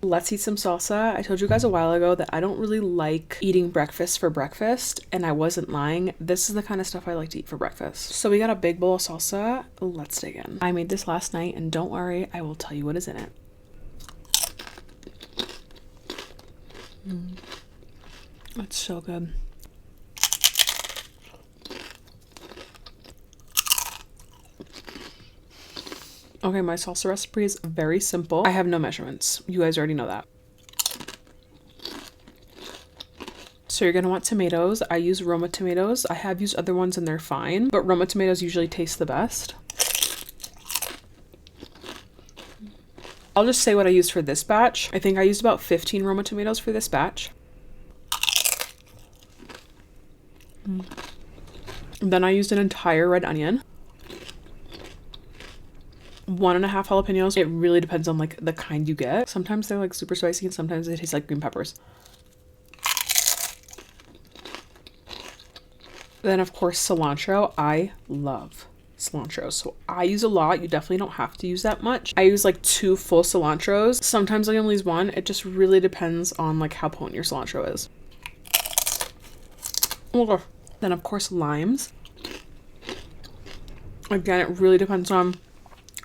Let's eat some salsa. I told you guys a while ago that I don't really like eating breakfast for breakfast, and I wasn't lying. This is the kind of stuff I like to eat for breakfast. So we got a big bowl of salsa. Let's dig in. I made this last night, and don't worry, I will tell you what is in it. It's so good. Okay, my salsa recipe is very simple. I have no measurements. You guys already know that. So you're gonna want tomatoes. I use Roma tomatoes. I have used other ones and they're fine, but Roma tomatoes usually taste the best. I'll just say what I used for this batch. I think I used about 15 Roma tomatoes for this batch. Then I used an entire red onion. 1.5 jalapenos. It really depends on like the kind you get. Sometimes they're like super spicy and sometimes they taste like green peppers. Then of course cilantro. I love cilantro, so I use a lot. You definitely don't have to use that much. I use like 2 full cilantros. Sometimes I only use 1. It just really depends on like how potent your cilantro is. Okay. Then of course limes. Again, it really depends on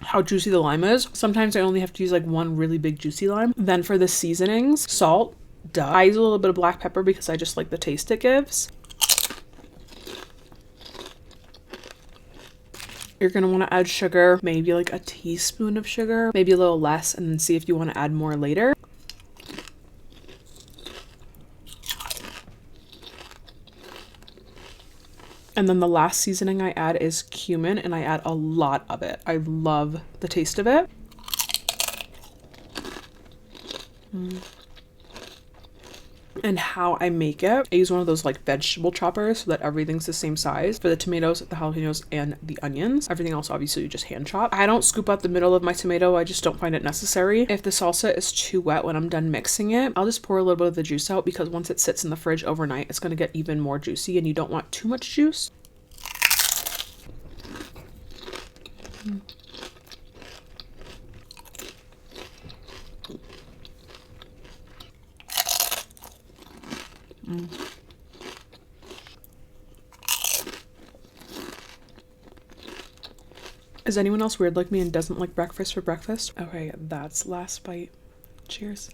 how juicy the lime is. Sometimes I only have to use like 1 really big juicy lime. Then for the seasonings, salt, duh. I use a little bit of black pepper because I just like the taste it gives. You're gonna want to add sugar, maybe like a teaspoon of sugar, maybe a little less, and then see if you want to add more later. And then the last seasoning I add is cumin, and I add a lot of it. I love the taste of it. And how I make it, I use one of those like vegetable choppers so that everything's the same size for the tomatoes, the jalapenos, and the onions. Everything else obviously you just hand chop. I don't scoop out the middle of my tomato. I just don't find it necessary. If the salsa is too wet when I'm done mixing it, I'll just pour a little bit of the juice out because once it sits in the fridge overnight, it's going to get even more juicy and you don't want too much juice. Is anyone else weird like me and doesn't like breakfast for breakfast? Okay, that's last bite. Cheers.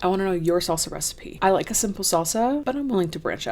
I want to know your salsa recipe. I like a simple salsa, but I'm willing to branch out.